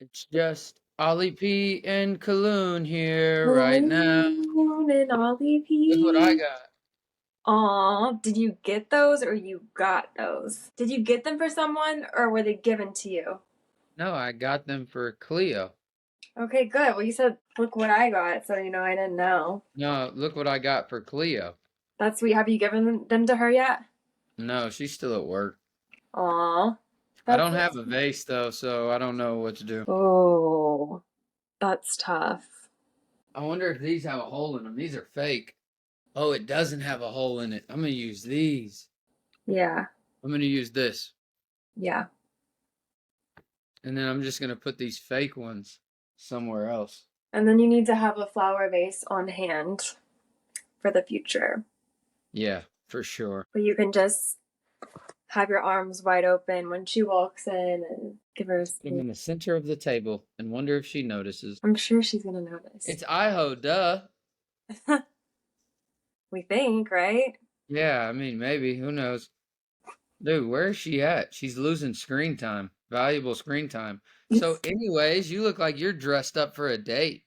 It's just Ollie P and Kuloone here right now. Balloon and Ollie Look what I P. got. Aw, did you get those or you got those? Did you get them for someone or were they given to you? No, I got them for Cleo. Okay, good. Well, you said, look what I got, so I didn't know. No, look what I got for Cleo. That's sweet. Have you given them to her yet? No, she's still at work. Aw, I that's don't so have a sweet. vase though, so I don't know what to do. Oh, that's tough. I wonder if these have a hole in them. These are fake. Oh, it doesn't have a hole in it. I'm gonna use these. Yeah, I'm gonna use this. yeah. And then I'm just gonna put these fake ones somewhere else. And then you need to have a flower vase on hand for the future. Yeah, for sure. But you can just have your arms wide open when she walks in and give her a I'm sweet. in the center of the table and wonder if she notices. I'm sure she's gonna notice. It's Iho, duh. We think, right? Yeah, I mean, maybe. Who knows? Dude, where is she at? She's losing screen time, valuable screen time. So, anyways, you look like you're dressed up for a date.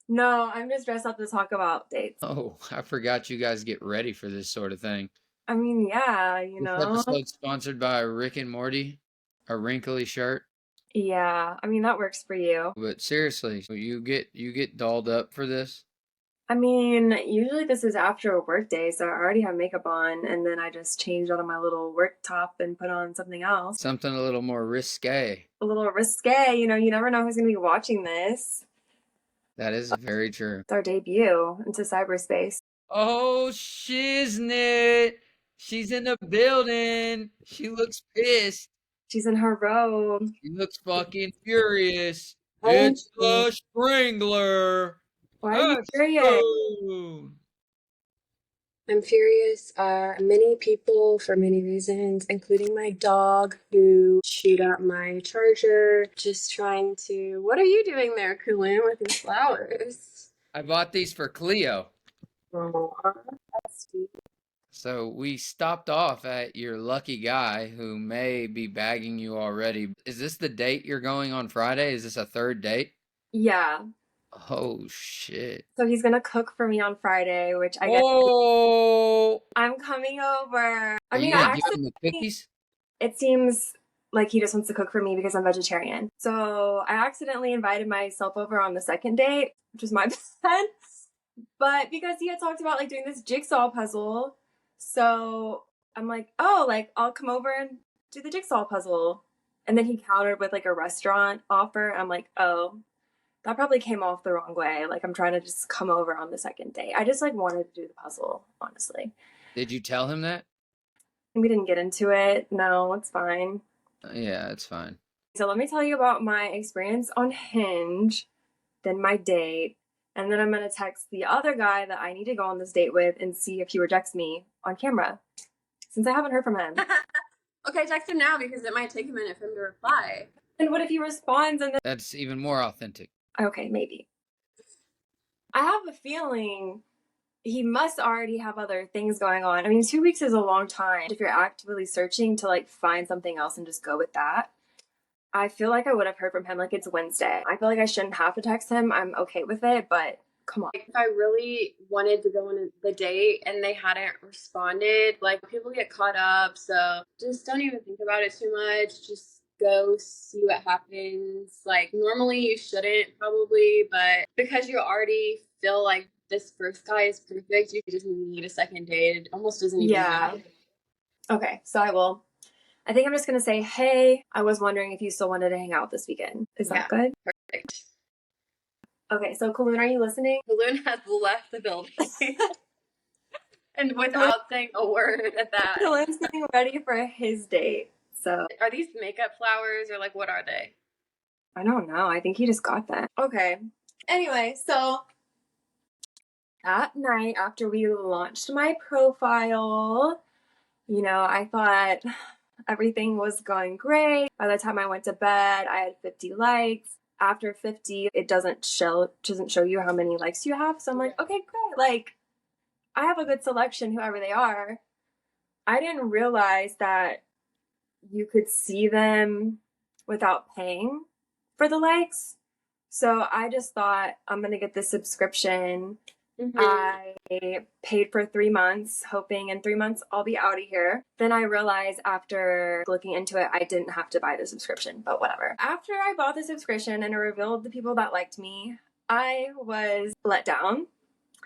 No, I'm just dressed up to talk about dates. Oh, I forgot you guys get ready for this sort of thing. I mean, yeah, This episode's sponsored by Rick and Morty, a wrinkly shirt. Yeah, I mean that works for you. But seriously, so you get dolled up for this? I mean, usually this is after a work day, so I already have makeup on, and then I just changed out of my little work top and put on something else. Something a little more risque. A little risque, you never know who's gonna be watching this. That is very true. It's our debut into cyberspace. Oh, shiznit! She's in the building. She looks pissed. She's in her robe. She looks fucking furious. I'm It's the Strangler. Why are you furious? Azhtune. I'm furious. Many people, for many reasons, including my dog, who chewed up my charger, just trying to. What are you doing there, Kuloone, with these flowers? I bought these for Cleo. Aw, that's sweet. So we stopped off at your lucky guy who may be bagging you already. Is this the date you're going on Friday? Is this a third date? Yeah. Oh shit. So he's gonna cook for me on Friday, which I guess Oh, I'm coming over. I are you mean, gonna give him the cookies? it seems like he just wants to cook for me because I'm vegetarian. So I accidentally invited myself over on the second date, which was my bad. But because he had talked about like doing this jigsaw puzzle, so I'm like, oh, like I'll come over and do the jigsaw puzzle. And then he countered with like a restaurant offer. I'm like, oh, that probably came off the wrong way. Like I'm trying to just come over on the second date. I just like wanted to do the puzzle, honestly. Did you tell him that? We didn't get into it. No, it's fine. Yeah, it's fine. So let me tell you about my experience on Hinge, then my date, and then I'm gonna text the other guy that I need to go on this date with and see if he rejects me on camera, since I haven't heard from him. Okay, text him now because it might take a minute for him to reply. And what if he responds and then That's even more authentic. okay, maybe. I have a feeling he must already have other things going on. I mean, 2 weeks is a long time if you're actively searching to like find something else and just go with that. I feel like I would have heard from him like it's Wednesday. I feel like I shouldn't have to text him. I'm okay with it, but come on. If I really wanted to go on the date and they hadn't responded, like people get caught up, so just don't even think about it too much. Just go see what happens. Like normally you shouldn't probably, but because you already feel like this first guy is perfect, you just need a second date. It almost doesn't even matter. Okay, so I will. I think I'm just gonna say, hey, I was wondering if you still wanted to hang out this weekend. Is that good? Perfect. Okay, so Kuloone, are you listening? Balloon has left the building. And without saying a word at that. Kuloone's getting ready for his date. So Are these makeup flowers or like what are they? I don't know. I think he just got that. Okay. Anyway, so that night after we launched my profile, I thought everything was going great. By the time I went to bed, I had 50 likes. After 50, it doesn't show you how many likes you have. So I'm like, okay, great. Like, I have a good selection, whoever they are. I didn't realize that you could see them without paying. for the likes. So I just thought I'm going to get this subscription. Mm-hmm. I paid for 3 months, hoping in 3 months I'll be out of here. Then I realized after looking into it, I didn't have to buy the subscription, but whatever. After I bought the subscription and it revealed the people that liked me, I was let down.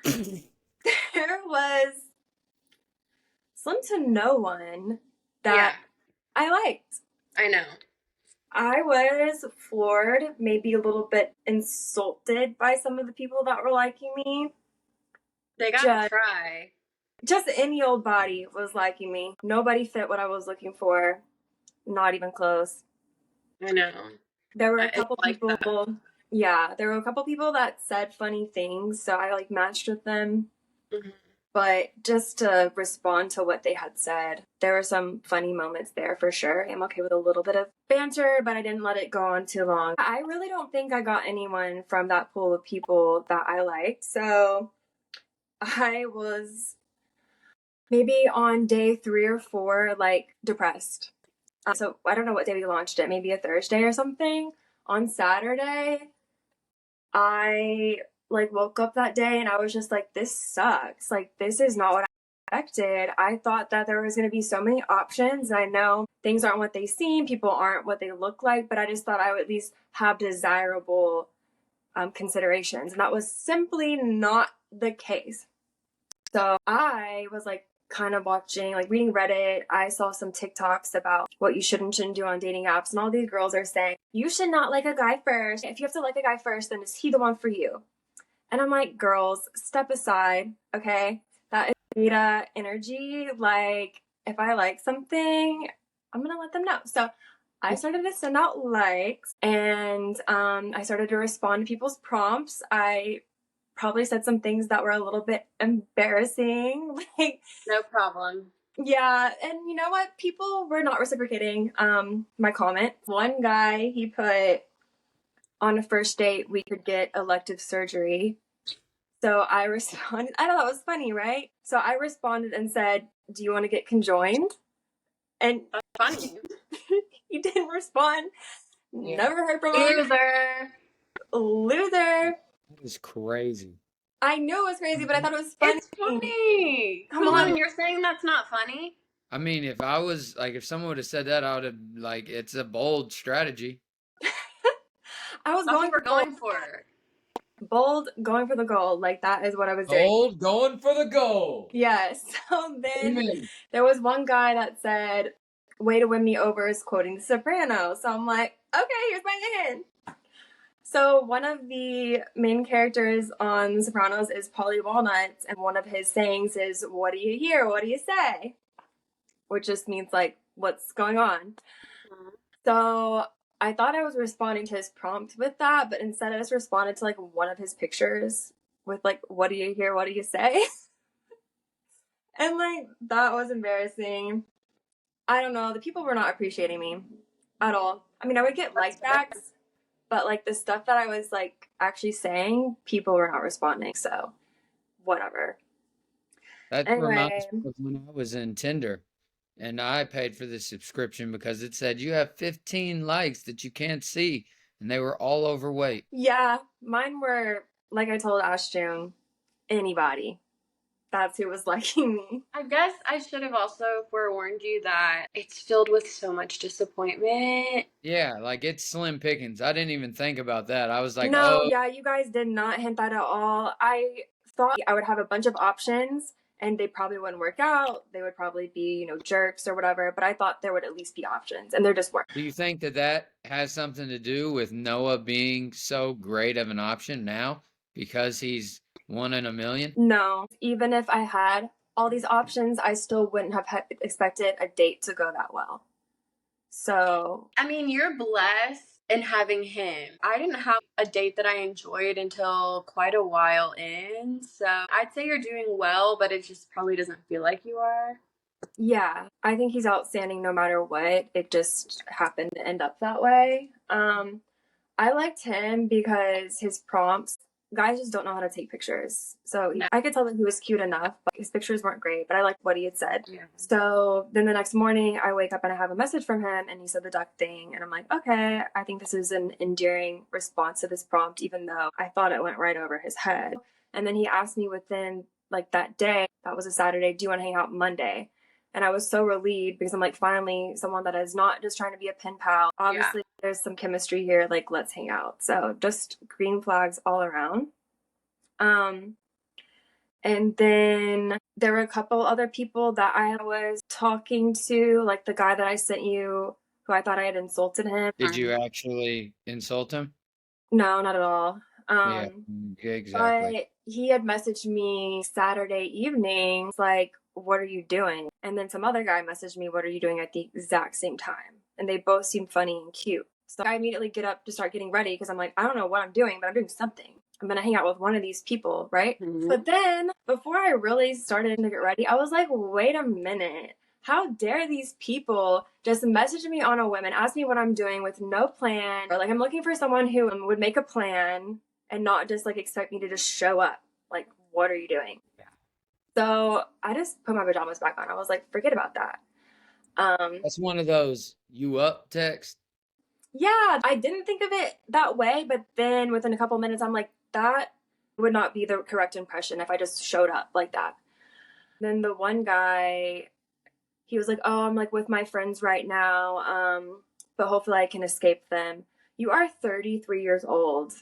There was slim to no one that I liked. I know. I was floored, maybe a little bit insulted by some of the people that were liking me. They gotta try. Just any old body was liking me. Nobody fit what I was looking for. Not even close. I know. There were a couple like people. That. Yeah, there were a couple people that said funny things, so I like matched with them. Mm-hmm. But just to respond to what they had said, there were some funny moments there for sure. I'm okay with a little bit of banter, but I didn't let it go on too long. I really don't think I got anyone from that pool of people that I liked. So I was maybe on day 3 or 4, like depressed. So I don't know what day we launched it, maybe a Thursday or something. On Saturday, I like woke up that day and I was just like, this sucks. Like, this is not what I expected. I thought that there was going to be so many options. And I know things aren't what they seem, people aren't what they look like, but I just thought I would at least have desirable considerations. And that was simply not the case. So I was like kind of watching, like reading Reddit. I saw some TikToks about what you should and shouldn't do on dating apps. And all these girls are saying, you should not like a guy first. If you have to like a guy first, then is he the one for you? And I'm like, girls, step aside, okay? That is beta energy. Like, if I like something, I'm going to let them know. So I started to send out likes and I started to respond to people's prompts. I probably said some things that were a little bit embarrassing. Like, no problem. Yeah, and you know what? People were not reciprocating my comment. One guy, he put, on a first date, we could get elective surgery. So I responded, I thought that was funny, right? So I responded and said, do you want to get conjoined? And that's funny. He didn't respond. Yeah. Never heard from him. Loser. That is crazy. I knew it was crazy, but I thought it was funny. It's funny. Come on, you're saying that's not funny? I mean, if I was like, if someone would have said that, I would have like, it's a bold strategy. I was going for bold, going for the goal. Like, that is what I was doing. Bold, going for the goal. Yes. So then there was one guy that said, way to win me over is quoting The Sopranos. So I'm like, okay, here's my in. So one of the main characters on The Sopranos is Paulie Walnuts, and one of his sayings is, what do you hear? What do you say? Which just means, like, what's going on? So I thought I was responding to his prompt with that, but instead I just responded to, like, one of his pictures with, like, what do you hear? What do you say? And, like, that was embarrassing. I don't know. The people were not appreciating me at all. I mean, I would get like backs, but, like, the stuff that I was, like, actually saying, people were not responding. So, whatever. That reminds me of when I was in Tinder. And I paid for the subscription because it said you have 15 likes that you can't see. And they were all overweight. Yeah, mine were, like I told Azhtune, anybody. That's who was liking me. I guess I should have also forewarned you that it's filled with so much disappointment. Yeah, like, it's slim pickings. I didn't even think about that. I was like, no, yeah, you guys did not hint that at all. I thought I would have a bunch of options and they probably wouldn't work out. They would probably be, you know, jerks or whatever, but I thought there would at least be options, and there just weren't. Do you think that that has something to do with Noah being so great of an option now because he's 1 in a million? No, even if I had all these options, I still wouldn't have expected a date to go that well. So, I mean, you're blessed in having him. I didn't have a date that I enjoyed until quite a while in. So I'd say you're doing well, but it just probably doesn't feel like you are. Yeah, I think he's outstanding no matter what. It just happened to end up that way. I liked him because his prompts guys just don't know how to take pictures. So No. I could tell that he was cute enough, but his pictures weren't great, but I liked what he had said. Yeah. So then the next morning I wake up and I have a message from him and he said the duck thing. And I'm like, okay, I think this is an endearing response to this prompt, even though I thought it went right over his head. And then he asked me within like that day, that was a Saturday, do you want to hang out Monday? And I was so relieved because I'm like, finally, someone that is not just trying to be a pen pal. Obviously, there's some chemistry here. Like, let's hang out. So just green flags all around. And then there were a couple other people that I was talking to, like the guy that I sent you, who I thought I had insulted him. Did you actually insult him? No, not at all. Yeah, exactly. But he had messaged me Saturday evening, like, what are you doing? And then some other guy messaged me, what are you doing at the exact same time? And they both seemed funny and cute. So I immediately get up to start getting ready because I'm like, I don't know what I'm doing, but I'm doing something. I'm going to hang out with one of these people, right? Mhm. But then before I really started to get ready, I was like, wait a minute. How dare these people just message me on a whim and ask me what I'm doing with no plan? Or like, I'm looking for someone who would make a plan and not just like expect me to just show up. Like, what are you doing? Yeah. So I just put my pajamas back on. I was like, forget about that. That's one of those you up text. Yeah, I didn't think of it that way, but then within a couple minutes, I'm like, that would not be the correct impression if I just showed up like that. Then the one guy, he was like, oh, I'm like with my friends right now, but hopefully I can escape them. You are 33 years old.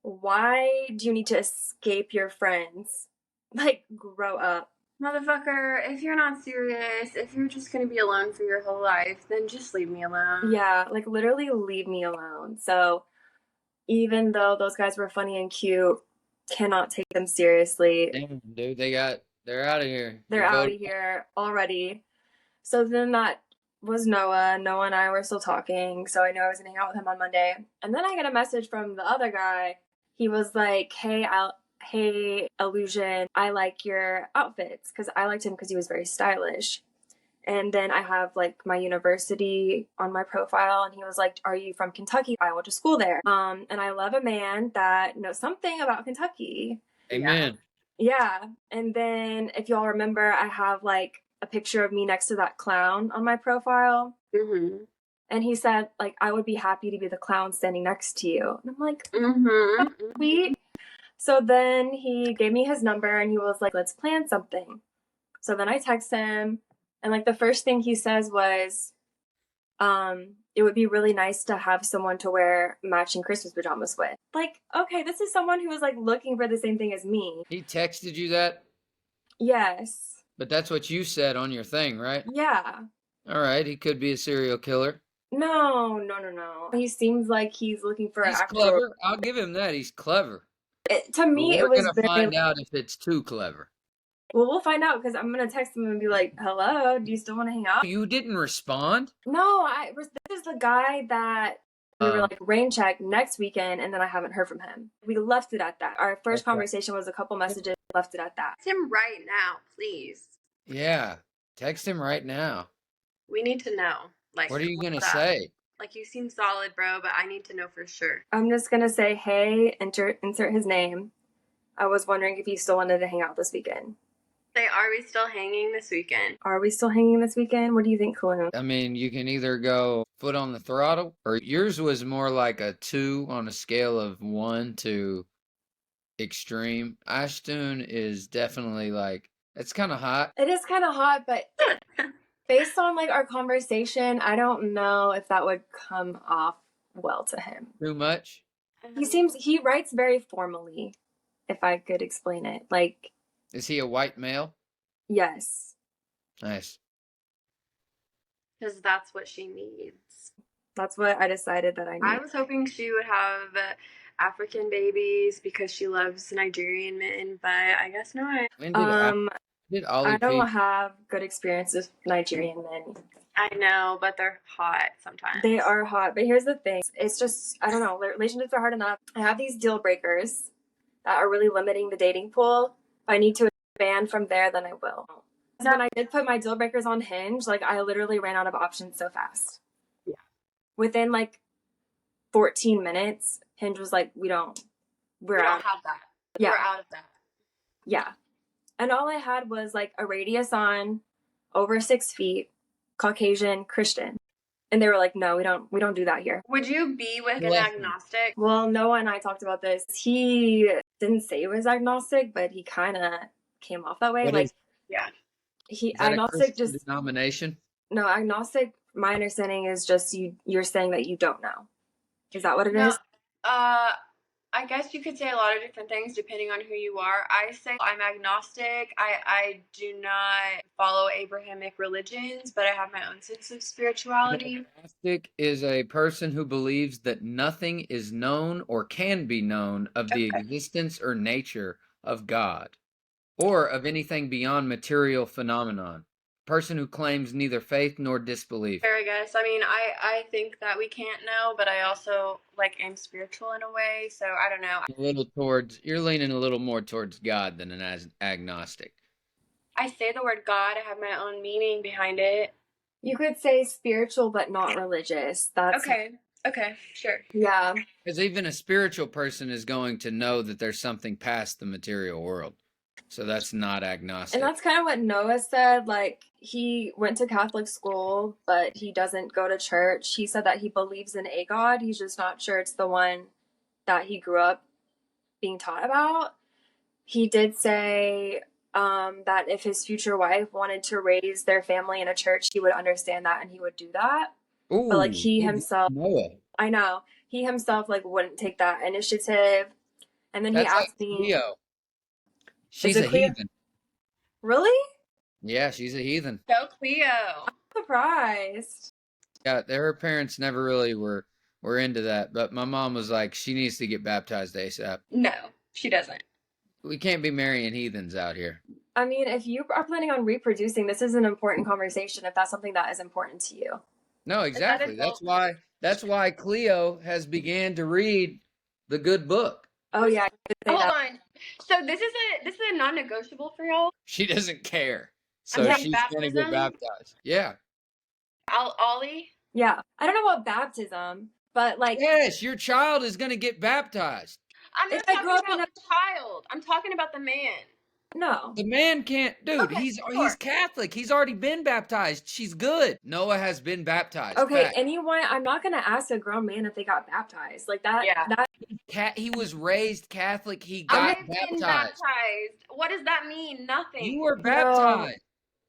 Why do you need to escape your friends? Like, grow up. Motherfucker, if you're not serious, if you're just gonna be alone for your whole life, then just leave me alone. Yeah, like literally leave me alone. So even though those guys were funny and cute, cannot take them seriously. Damn, dude, they're out of here. They're out of here already. So then that was Noah. Noah and I were still talking, so I knew I was gonna hang out with him on Monday. And then I get a message from the other guy. He was like, hey, Illusion, I like your outfits, because I liked him because he was very stylish. And then I have like my university on my profile, and he was like, are you from Kentucky? I went to school there. And I love a man that knows something about Kentucky. Amen. Yeah. And then if y'all remember, I have like a picture of me next to that clown on my profile. Mm-hmm. And he said, like, I would be happy to be the clown standing next to you. And I'm like, Mm-hmm. sweet. So then he gave me his number and he was like, let's plan something. So then I text him, and like the first thing he says was, it would be really nice to have someone to wear matching Christmas pajamas with. Like, okay, this is someone who was like looking for the same thing as me. He texted you that? Yes. But that's what you said on your thing, right? Yeah. All right, he could be a serial killer. No. He seems like he's looking for He's actual... clever. I'll give him that. He's clever. To me, But it we're was gonna very... find out if it's too clever. Well, we'll find out, because I'm going to text him and be like, hello, do you still want to hang out? You didn't respond? No, this is the guy that we were like rain check next weekend, and then I haven't heard from him. We left it at that. Our first conversation was a couple messages, left it at that. Text him right now, please. Yeah, text him right now. We need to know. Like, what are you gonna what's up? say? Like, you seem solid, bro, but I need to know for sure. I'm just going to say, hey, insert his name. I was wondering if you still wanted to hang out this weekend. Are we still hanging this weekend? Are we still hanging this weekend? What do you think, Kuloone? I mean, you can either go foot on the throttle, or yours was more like a 2 on a scale of 1 to extreme. Azhtune is definitely like, it's kind of hot. It is kind of hot, but based on like our conversation, I don't know if that would come off well to him. Too much? He writes very formally, if I could explain it. Like, is he a white male? Yes. Nice. Because that's what she needs. That's what I decided that I need. I was hoping she would have African babies because she loves Nigerian men, but I guess not. Did Olli I don't have good experiences with Nigerian men. I know, but they're hot sometimes. They are hot, but here's the thing. It's just, I don't know, relationships are hard enough. I have these deal breakers that are really limiting the dating pool. If I need to expand from there, then I will. So when I did put my deal breakers on Hinge, like I literally ran out of options so fast. Yeah. Within like 14 minutes, Hinge was like, we don't have that. Yeah. We're out of that. Yeah. And all I had was like a radius on, over 6 feet, Caucasian, Christian. And they were like, no, we don't do that here. Would you be with an Listen. agnostic? Well, Noah and I talked about this. He didn't say he was agnostic, but he kind of came off that way. What like, is, Yeah. he is that a agnostic Christian just denomination? no agnostic. My understanding is just you're saying that you don't know. Is that what it is? I guess you could say a lot of different things depending on who you are. I say I'm agnostic. I do not follow Abrahamic religions, but I have my own sense of spirituality. An agnostic is a person who believes that nothing is known or can be known of the existence or nature of God, or of anything beyond material phenomenon. Person who claims neither faith nor disbelief. Fair, I guess. I mean, I think that we can't know, but I also like am spiritual in a way, so I don't know. A little towards, you're leaning a little more towards God than an agnostic. I say the word God, I have my own meaning behind it. You could say spiritual but not religious. That's Okay, sure. Yeah. Because even a spiritual person is going to know that there's something past the material world. So that's not agnostic. And that's kind of what Noah said. Like, he went to Catholic school, but he doesn't go to church. He said that he believes in a God. He's just not sure it's the one that he grew up being taught about. He did say that if his future wife wanted to raise their family in a church, he would understand that and he would do that. Ooh, but like he himself, Noah. I know, he himself like wouldn't take that initiative. And then That's he asked like me, Cleo. She's it a Cleo? heathen. Really? Yeah, she's a heathen. Go Cleo. Surprised. Yeah, her parents never really were into that, but my mom was like, she needs to get baptized ASAP. No, she doesn't. We can't be marrying heathens out here. I mean, if you are planning on reproducing, this is an important conversation if that's something that is important to you. No, exactly. That's why Cleo has began to read the good book. Oh yeah. Hold on. So this is a non-negotiable for y'all? She doesn't care. So I'm she's going to get baptized. Yeah. Ollie? Yeah. I don't know about baptism, but like, yes, your child is going to get baptized. I'm not talking about the child. I'm talking about the man. No. The man can't, dude. Okay, he's Catholic. He's already been baptized. She's good. Noah has been baptized. Okay, fact. anyone, I'm not gonna ask a grown man if they got baptized. Like that. Yeah. He was raised Catholic. He got baptized. What does that mean? Nothing. You were baptized.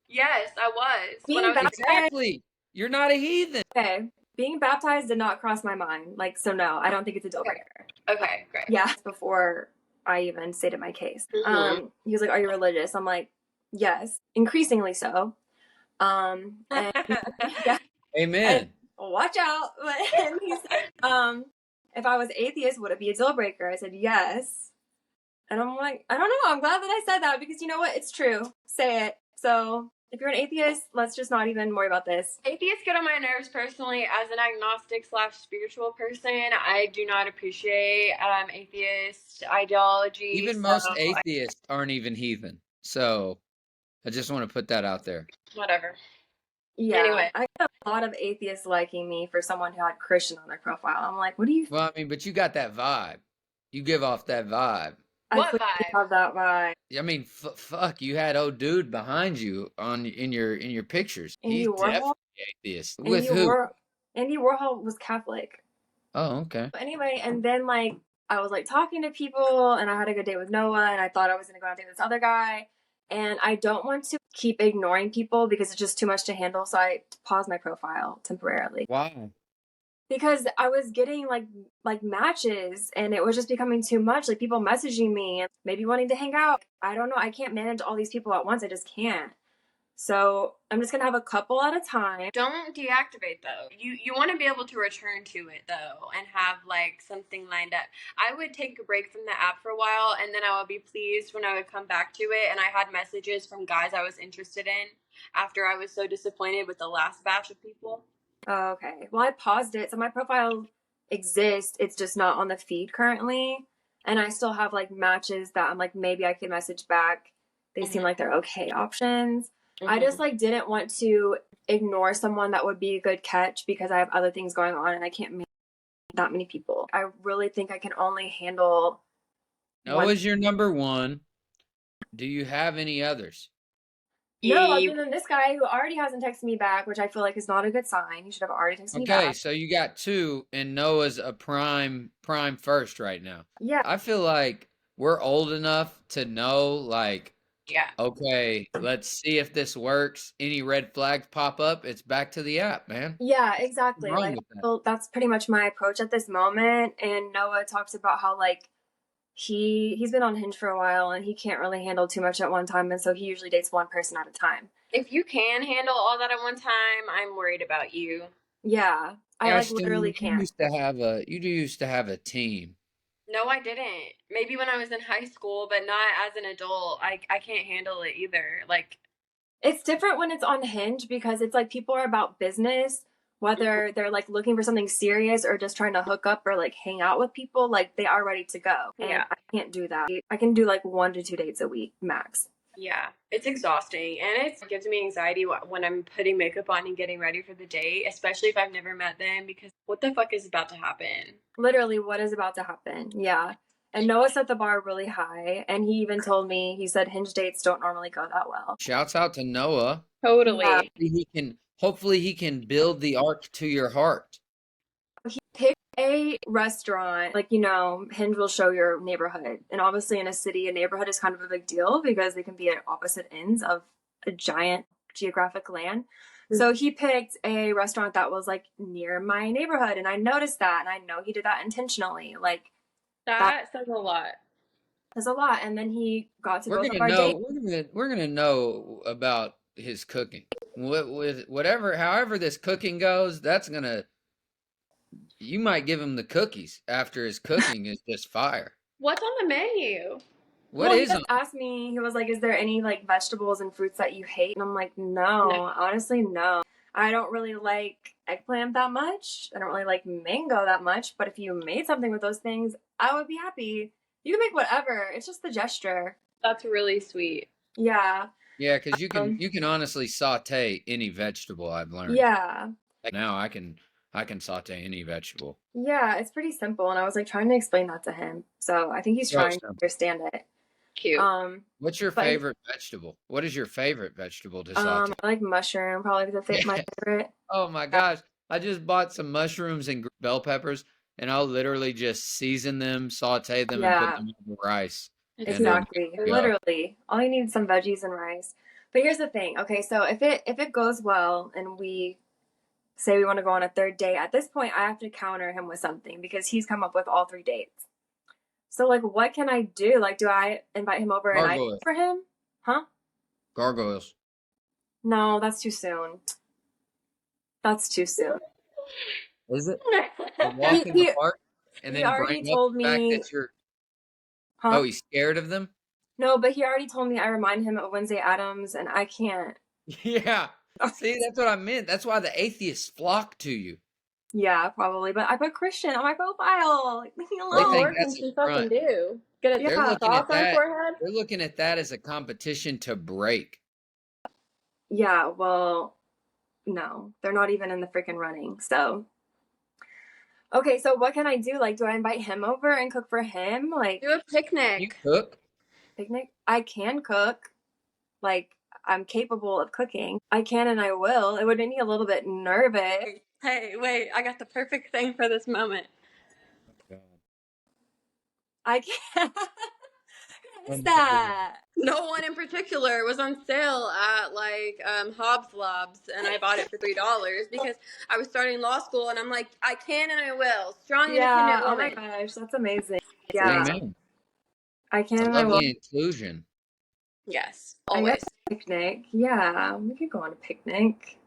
Yes, I was. Exactly. You're not a heathen. Okay. Being baptized did not cross my mind. Like, so no, I don't think it's a deal breaker. Okay, great. Yeah, before I even stated my case. Mm-hmm. He was like, "Are you religious?" I'm like, "Yes, increasingly so." And yeah. Amen. And, watch out. And he said, if I was atheist, would it be a deal breaker? I said, yes. And I'm like, I don't know. I'm glad that I said that because you know what? It's true. Say it. So if you're an atheist, let's just not even worry about this. Atheists get on my nerves personally. As an agnostic / spiritual person, I do not appreciate atheist ideology. Even most atheists aren't even heathen. So I just want to put that out there. Whatever. Yeah. Anyway. I got a lot of atheists liking me for someone who had Christian on their profile. I'm like, what do you Well, I mean, but you got that vibe. You give off that vibe. What I vibe? have that vibe. I mean, fuck, you had old dude behind you in your pictures. Andy He's Warhol? definitely atheist. With who? Andy Warhol was Catholic. Oh, okay. But anyway, and then like I was like talking to people and I had a good date with Noah and I thought I was gonna go on a date with this other guy. And I don't want to keep ignoring people because it's just too much to handle. So I paused my profile temporarily. Why? Because I was getting like matches and it was just becoming too much. Like people messaging me and maybe wanting to hang out. I don't know. I can't manage all these people at once. I just can't. So I'm just gonna have a couple at a time. Don't deactivate though. You want to be able to return to it though and have like something lined up. I would take a break from the app for a while and then I would be pleased when I would come back to it and I had messages from guys I was interested in after I was so disappointed with the last batch of people. Oh, okay. Well, I paused it. So my profile exists. It's just not on the feed currently. And I still have like matches that I'm like, maybe I could message back. They seem like they're okay options. I just like didn't want to ignore someone that would be a good catch because I have other things going on and I can't manage that many people. I really think I can only handle one. Noah's your number one. Do you have any others? No, He, other than this guy who already hasn't texted me back, which I feel like is not a good sign. He should have already texted me Okay, back. so you got two, and Noah's a prime first right now. Yeah, I feel like we're old enough to know, like, yeah. okay, let's see if this works. Any red flags pop up, it's back to the app, man. yeah, What's exactly. wrong Like, with that? well, that's pretty much my approach at this moment. And Noah talks about how like he's been on Hinge for a while and he can't really handle too much at one time, and so he usually dates one person at a time. If you can handle all that at one time, I'm worried about you. Yeah, I like Ashton, literally can't. you used to have a team. No, I didn't. Maybe when I was in high school, but not as an adult. I can't handle it either. Like, It's different when it's on Hinge because it's like people are about business, whether they're like looking for something serious or just trying to hook up or like hang out with people, like they are ready to go. And yeah. I can't do that. I can do like 1 to 2 dates a week max. Yeah, it's exhausting and it gives me anxiety when I'm putting makeup on and getting ready for the date, especially if I've never met them because what the fuck is about to happen? Literally, what is about to happen? Yeah. And Noah set the bar really high. And he even told me, he said Hinge dates don't normally go that well. Shouts out to Noah. Totally. Yeah. Hopefully he can build the ark to your heart. He picked a restaurant, like, Hinge will show your neighborhood. And obviously, in a city, a neighborhood is kind of a big deal because they can be at opposite ends of a giant geographic land. So he picked a restaurant that was like near my neighborhood. And I noticed that. And I know he did that intentionally. Like, That says a lot. that's a lot. And then he got to We're both gonna of our know. dates. We're gonna know about his cooking. However this cooking goes, that's gonna. You might give him the cookies after his cooking is just fire. What's on the menu? What Well, he is just on? asked me, he was like, is there any like vegetables and fruits that you hate? And I'm like, No. no, honestly, no. I don't really like eggplant that much. I don't really like mango that much. But if you made something with those things, I would be happy. You can make whatever. It's just the gesture. That's really sweet. Yeah. Yeah, because you can honestly saute any vegetable. I've learned. Yeah. Like now I can saute any vegetable. Yeah. It's pretty simple. And I was like trying to explain that to him. So I think he's So trying to simple. understand it. Cute. What's your but- favorite vegetable? What is your favorite vegetable to saute? I like mushroom, probably my favorite. Oh my gosh. I just bought some mushrooms and bell peppers, and I'll literally just season them, saute them, and Yeah. put them in the rice. Exactly. And, Literally. All you need is some veggies and rice. But here's the thing. Okay, so if it goes well and we say we want to go on a third date, at this point I have to counter him with something because he's come up with all 3 dates. So like what can I do? Like do I invite him over and I Gargoyle. cook for him? Huh? Gargoyles. No, that's too soon. That's too soon. Is it? Walk in the park and he then already bring up told the fact me- that you're. Huh? Oh, he's scared of them. No, but he already told me I remind him of Wednesday Addams and I can't. Yeah. See, that's what I meant. That's why the atheists flock to you. Yeah, probably. But I put Christian on my profile. Like, leave me They alone. think What that's can she a front. fucking do? Get a They're sauce looking at on that. forehead? They're looking at that as a competition to break. Yeah, well, no, they're not even in the freaking running. So, okay, so what can I do? Like, do I invite him over and cook for him? Like, Do a picnic. You cook? picnic? I can cook. Like, I'm capable of cooking. I can and I will. It would make me a little bit nervous. Hey, wait, I got the perfect thing for this moment. I can. What is that? No one in particular. It was on sale at like Hobbs Lobs, and I bought it for $3 because I was starting law school, and I'm like, I can and I will. Strong, Yeah, independent oh my woman. gosh, that's amazing. Yeah, Amen. I can I and I love will. the inclusion. Yes, I always. guess picnic. Yeah, we could go on a picnic.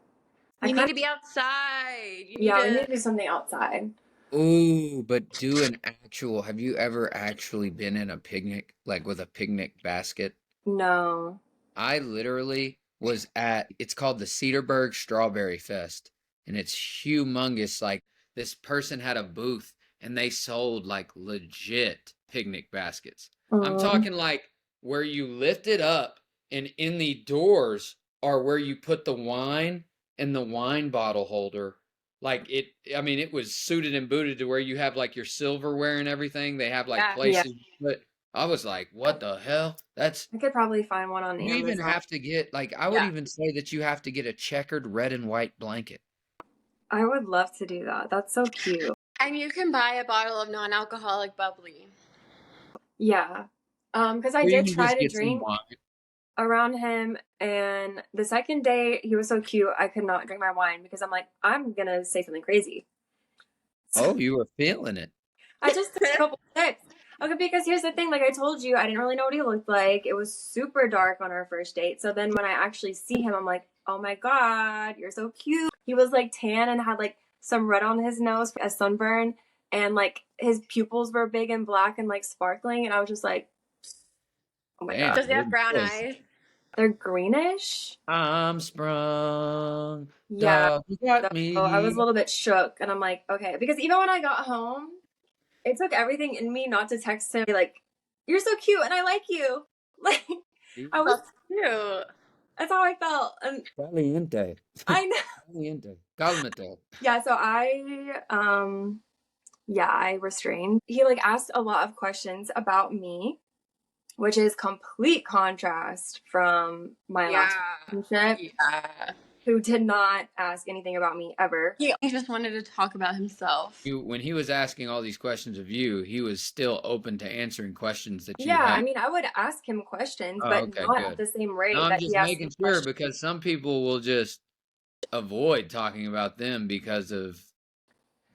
You need to be outside. You need Yeah, we to... need to do something outside. Ooh, but do an actual. Have you ever actually been in a picnic, like with a picnic basket? No. I literally was at, it's called the Cedarburg Strawberry Fest, and it's humongous. Like, this person had a booth, and they sold like legit picnic baskets. I'm talking like where you lift it up, and in the doors are where you put the wine and the wine bottle holder. Like it was suited and booted to where you have like your silverware and everything. They have like Yeah. places you put. I was like, what the hell? That's I could probably find one on you even Amazon. have to get like I would Yeah. even say that you have to get a checkered red and white blanket. I would love to do that. That's so cute. And you can buy a bottle of non-alcoholic bubbly. Yeah. Because I Or you did can try just to get some drink wine. around him, and the second day he was so cute I could not drink my wine because I'm like, I'm gonna say something crazy. So Oh, you were feeling it. I just took a couple sips. Okay, because here's the thing, like I told you, I didn't really know what he looked like. It was super dark on our first date. So then when I actually see him, I'm like, oh my God, you're so cute. He was like tan and had like some red on his nose, a sunburn, and like his pupils were big and black and like sparkling. And I was just like, oh my Damn, God. Does he have good brown choice. eyes? They're greenish. I'm sprung. Yeah. Dog, you got So I was me. a little bit shook and I'm like, okay. Because even when I got home, it took everything in me not to text him like, you're so cute and I like you. Like I was That's cute. that's how I felt. And Caliente. I know. Caliente. Cálmate. Yeah, so I restrained. He like asked a lot of questions about me, which is complete contrast from my Yeah. last relationship, Yeah. who did not ask anything about me ever. He just wanted to talk about himself. When he was asking all these questions of you, he was still open to answering questions that you Yeah, had. I mean, I would ask him questions, Oh, but okay, not at good. the same No, rate I'm that he just asked me making sure questions. because some people will just avoid talking about them because of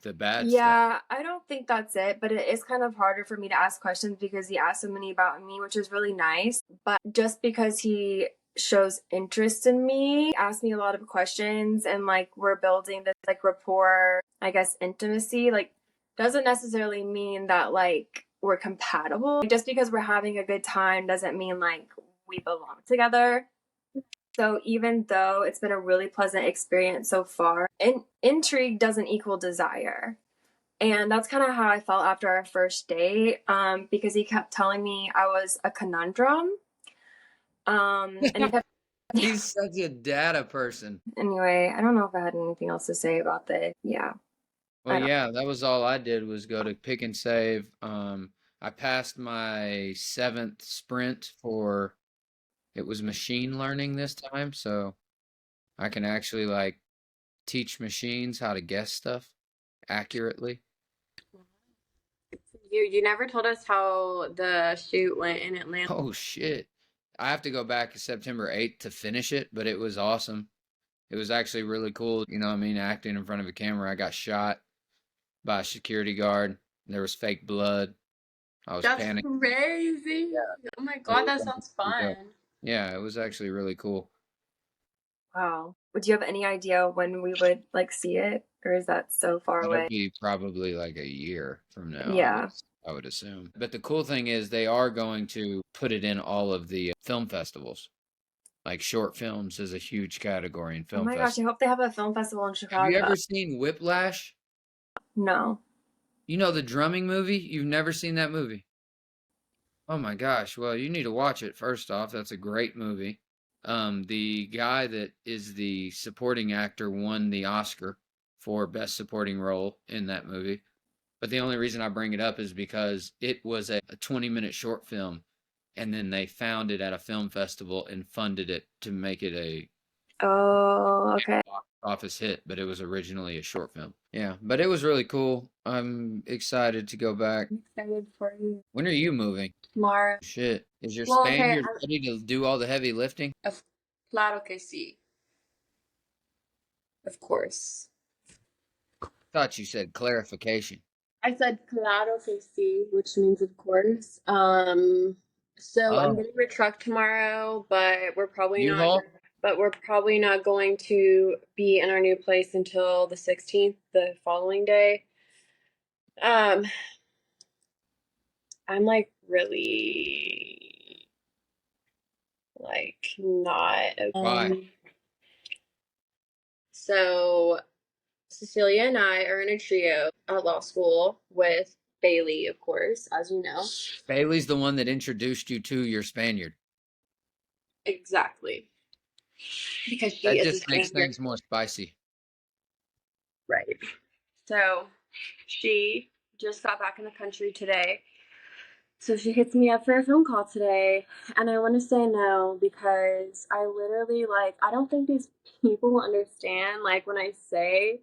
the bad stuff. Yeah, I don't think that's it, but it is kind of harder for me to ask questions because he asked so many about me, which is really nice. But just because he shows interest in me, asked me a lot of questions, and like we're building this like rapport, I guess intimacy, like doesn't necessarily mean that like we're compatible. Just because we're having a good time doesn't mean like we belong together. So even though it's been a really pleasant experience so far, intrigue doesn't equal desire. And that's kind of how I felt after our first date, because he kept telling me I was a conundrum. And he kept, He's such a data person. anyway, I don't know if I had anything else to say about this. Yeah, Well, I don't. yeah, that was all I did was go to Pick and Save. I passed my 7th sprint for it was machine learning this time, so I can actually like teach machines how to guess stuff accurately. You never told us how the shoot went in Atlanta. Oh shit. I have to go back to September 8th to finish it, but it was awesome. It was actually really cool, you know what I mean, acting in front of a camera. I got shot by a security guard. There was fake blood. I was That's panicking. crazy. Oh my It God, was that awesome. sounds fun. Yeah, it was actually really cool. Wow. Would you have any idea when we would like see it, or is that so far That'll away? be probably like a year from now, Yeah. I would assume. But the cool thing is they are going to put it in all of the film festivals. Like short films is a huge category in Oh film my gosh, I festivals. hope they have a film festival in Have you Chicago. ever seen Whiplash? No. You know the drumming movie? You've never seen that movie? Oh my gosh. Well, you need to watch it first off. That's a great movie. The guy that is the supporting actor won the Oscar for best supporting role in that movie. But the only reason I bring it up is because it was a 20-minute short film, and then they found it at a film festival and funded it to make it a Oh, okay. box office hit, but it was originally a short film. Yeah, but it was really cool. I'm excited to go back. I'm excited for you When are you moving? tomorrow. Shit. Is your Well, okay, Spaniard ready to do all the heavy lifting? claro que sí. Of course. Thought you said clarification. I said claro que sí, which means of course. So I'm Oh, getting a truck tomorrow, but U-Haul? we're probably not going to be in our new place until the 16th, the following day. Um, I'm like really like not Why? so Cecilia and I are in a trio at law school with Bailey, of course, as you know. Bailey's the one that introduced you to your Spaniard. Exactly. Because she That is a just makes Spaniard. things more spicy. Right. So she just got back in the country today. So she hits me up for a phone call today, and I want to say no because I literally, like, I don't think these people understand, like, when I say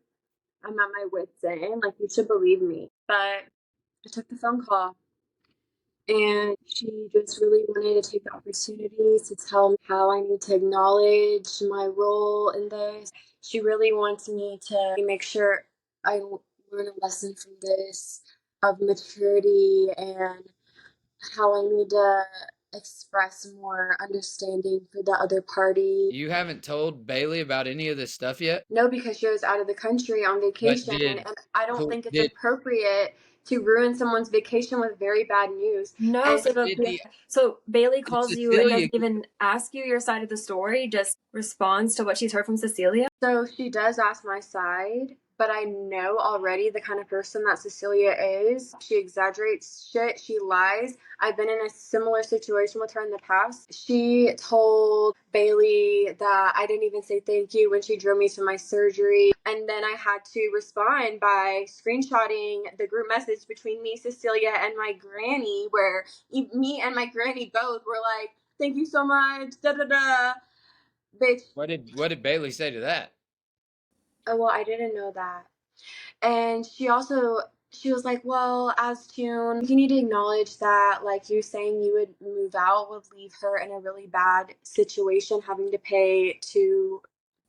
I'm at my wit's end, like, you should believe me. But I took the phone call, and she just really wanted to take the opportunity to tell me how I need to acknowledge my role in this. She really wants me to make sure I learn a lesson from this of maturity and how I need to express more understanding for the other party. You haven't told Bailey about any of this stuff yet? No, because she was out of the country on But vacation, did and I don't cool think it's did appropriate to ruin someone's vacation with very bad news. No, And did the so Bailey did calls you and Cecilia doesn't even ask you your side of the story, just responds to what she's heard from Cecilia. so she does ask my side, but I know already the kind of person that Cecilia is. She exaggerates shit, she lies. I've been in a similar situation with her in the past. She told Bailey that I didn't even say thank you when she drove me to my surgery. And then I had to respond by screenshotting the group message between me, Cecilia, and my granny, where me and my granny both were like, thank you so much, da da da. Bitch, what did Bailey say to that? oh, well, I didn't know that. And she was like, well, Azhtune, you need to acknowledge that, like, you saying you would move out would leave her in a really bad situation, having to pay to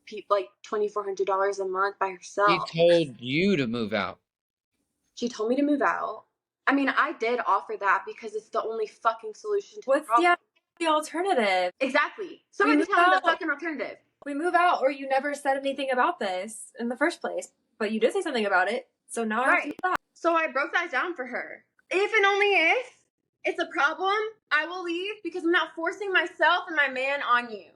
people like $2,400 a month by He herself. told you to move out. She told me to move out. I mean, I did offer that because it's the only fucking solution to the What's problem. the alternative? Exactly. We Somebody move tell me the out. fucking alternative. We move out, or you never said anything about this in the first place, but you did say something about it. So now I have to Right. move out. So I broke that down for her. If and only if it's a problem, I will leave because I'm not forcing myself and my man on you.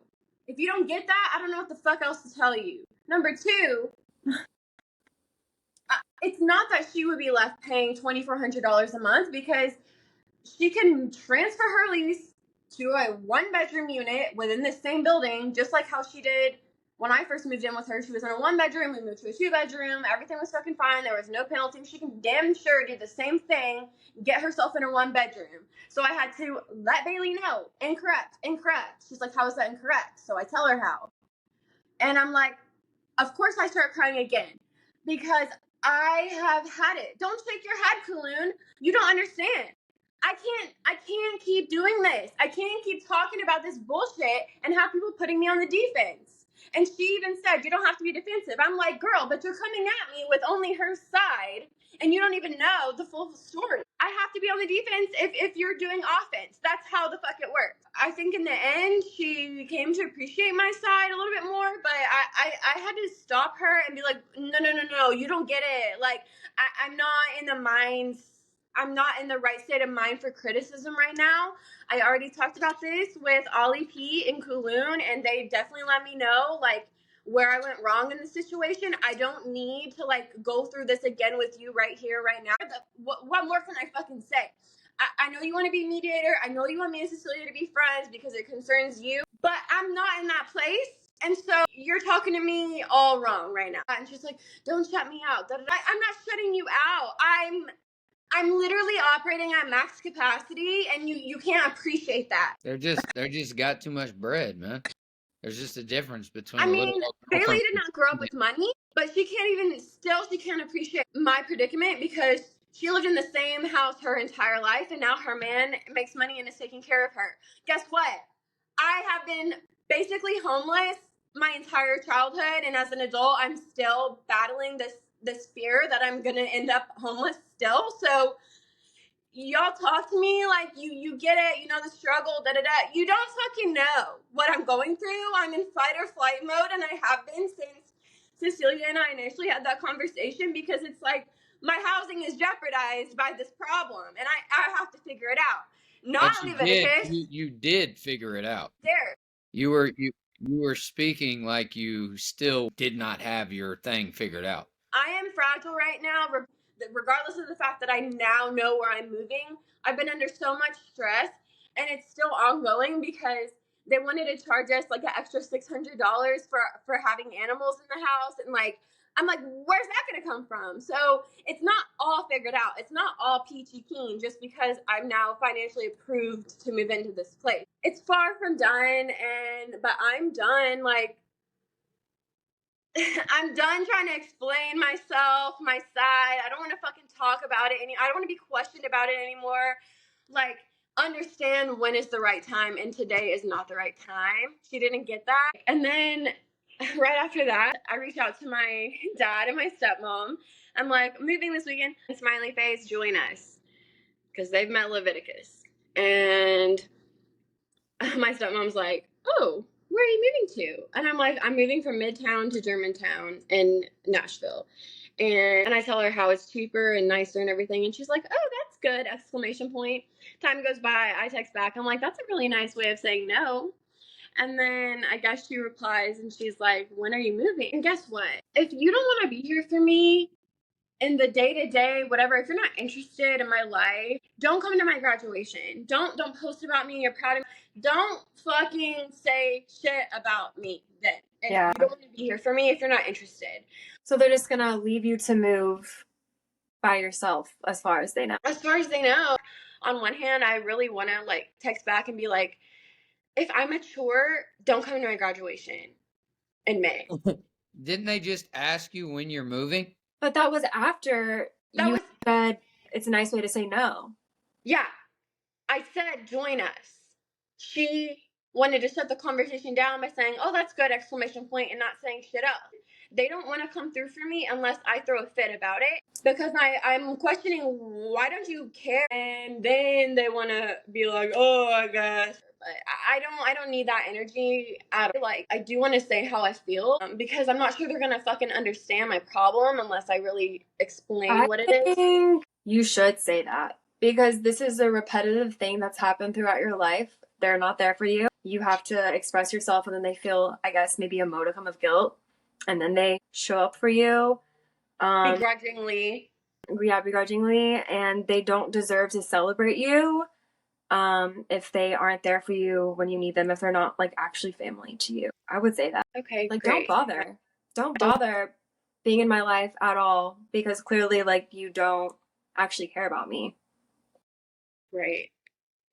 If you don't get that, I don't know what the fuck else to tell you. Number two, it's not that she would be left paying $2,400 a month because she can transfer her lease to a 1-bedroom unit within the same building, just like how she did when I first moved in with her. She was in a 1-bedroom, we moved to a 2-bedroom, everything was fucking fine, there was no penalty. She can damn sure do the same thing, get herself in a 1-bedroom. So I had to let Bailey know, incorrect. She's like, how is that incorrect? So I tell her how. And I'm like, of course I start crying again because I have had it. Don't shake your head, Kuloone. You don't understand. I can't keep doing this. I can't keep talking about this bullshit and have people putting me on the defense. And she even said, you don't have to be defensive. I'm like, girl, but you're coming at me with only her side and you don't even know the full story. I have to be on the defense if you're doing offense. That's how the fuck it works. I think in the end, she came to appreciate my side a little bit more, but I had to stop her and be like, no, you don't get it. Like, I'm not in the minds. I'm not in the right state of mind for criticism right now. I already talked about this with Olli P and Kuloone, and they definitely let me know, like, where I went wrong in the situation. I don't need to, like, go through this again with you right here, right now. What more can I fucking say? I know you want to be mediator. I know you want me and Cecilia to be friends because it concerns you, but I'm not in that place. And so you're talking to me all wrong right now. And she's like, don't shut me out. I'm not shutting you out. I'm literally operating at max capacity, and you can't appreciate that. They're just got too much bread, man. There's just a difference between I a little mean, old girl Bailey from did not grow up with money, but she can't appreciate my predicament because she lived in the same house her entire life, and now her man makes money and is taking care of her. Guess what? I have been basically homeless my entire childhood, and as an adult, I'm still battling this fear that I'm gonna end up homeless still. So y'all talk to me like you get it, you know the struggle, da da da. You don't fucking know what I'm going through. I'm in fight or flight mode, and I have been since Cecilia and I initially had that conversation because it's like my housing is jeopardized by this problem, and I have to figure it out. But Not you did Leviticus. you did figure it out. There. You were speaking like you still did not have your thing figured out. I am fragile right now, regardless of the fact that I now know where I'm moving. I've been under so much stress, and it's still ongoing because they wanted to charge us like an extra $600 for having animals in the house, and like I'm like, where's that going to come from? So it's not all figured out. It's not all peachy keen just because I'm now financially approved to move into this place. It's far from done, but I'm done. Like, I'm done trying to explain myself, my side. I don't want to fucking talk about it I don't want to be questioned about it anymore. Like, understand when is the right time, and today is not the right time. She didn't get that. And then right after that, I reached out to my dad and my stepmom. I'm like, I'm moving this weekend. Smiley face, join us. Because they've met Leviticus. And my stepmom's like, oh, where are you moving to? And I'm like, I'm moving from Midtown to Germantown in Nashville. And I tell her how it's cheaper and nicer and everything. And she's like, oh, that's good, exclamation point. Time goes by, I text back. I'm like, that's a really nice way of saying no. And then I guess she replies and she's like, when are you moving? And guess what? If you don't want to be here for me in the day-to-day, whatever, if you're not interested in my life, don't come to my graduation. Don't post about me. You're proud of me. Don't fucking say shit about me then. If you don't want to be here for me, if you're not interested. So they're just gonna leave you to move by yourself as far as they know. As far as they know. On one hand, I really want to like text back and be like, if I'm mature, don't come to my graduation in May. Didn't they just ask you when you're moving? But that was after you said it's a nice way to say no. Yeah. I said, join us. She wanted to shut the conversation down by saying, oh, that's good, exclamation point, and not saying shit up. They don't want to come through for me unless I throw a fit about it. Because I'm questioning, why don't you care? And then they want to be like, oh, I guess. But I don't need that energy at all. Like, I do want to say how I feel because I'm not sure they're going to fucking understand my problem unless I really explain what it is. I think you should say that because this is a repetitive thing that's happened throughout your life. They're not there for you. You have to express yourself and then they feel, I guess, maybe a modicum of guilt. And then they show up for you. Begrudgingly. Yeah, begrudgingly. And they don't deserve to celebrate you if they aren't there for you when you need them, if they're not like actually family to you. I would say that. Okay, like great. Don't bother being in my life at all because clearly like you don't actually care about me. Right.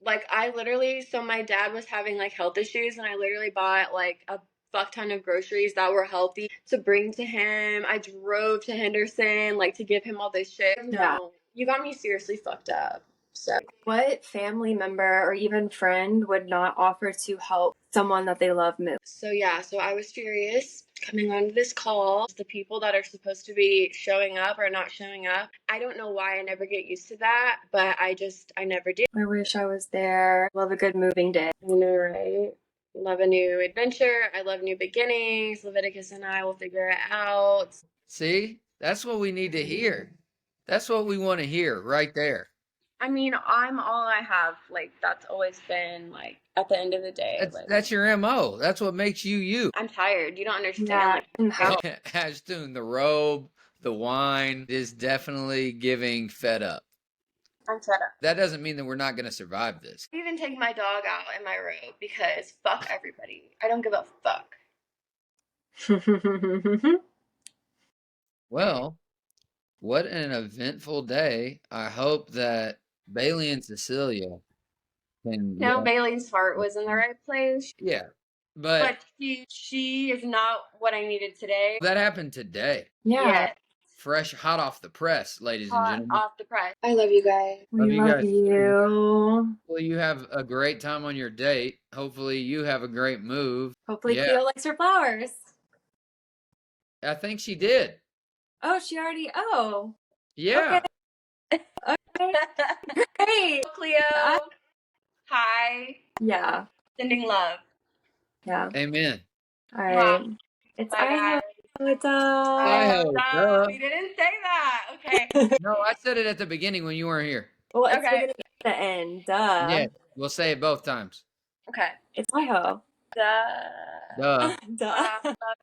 Like I literally, so my dad was having like health issues and I literally bought like a fuck ton of groceries that were healthy to bring to him. I drove to Henderson like to give him all this shit. Yeah. No, you got me seriously fucked up. So what family member or even friend would not offer to help someone that they love move? So yeah, so I was furious coming onto this call. The people that are supposed to be showing up are not showing up. I don't know why I never get used to that, but I never do. I wish I was there. Love a good moving day. I know, right? Love a new adventure. I love new beginnings. Leviticus and I will figure it out. See? That's what we need to hear. That's what we want to hear right there. I mean, I'm all I have. Like, that's always been, like, at the end of the day. That's your MO. That's what makes you you. I'm tired. You don't understand. Yeah. Azhtune, the robe, the wine is definitely giving fed up. I'm fed up. That doesn't mean that we're not going to survive this. I even take my dog out in my robe because fuck everybody. I don't give a fuck. Well, what an eventful day. I hope that Bailey and Cecilia can... No, Bailey's heart was in the right place. Yeah, but she is not what I needed today. That happened today. Yeah. Fresh, hot off the press, ladies and gentlemen. Off the press. I love you guys. We love you. Well, you have a great time on your date. Hopefully you have a great move. Hopefully Cleo likes her flowers. I think she did. Oh, she already... Oh. Yeah. Okay. Great. Cleo. Hi. Yeah. Sending love. Yeah. Amen. All right. It's I No, you didn't say that. Okay. No, I said it at the beginning when you weren't here. Well, it's the beginning at the end. Duh. Yeah, we'll say it both times. Okay. It's I-ho. Duh. Duh. Duh.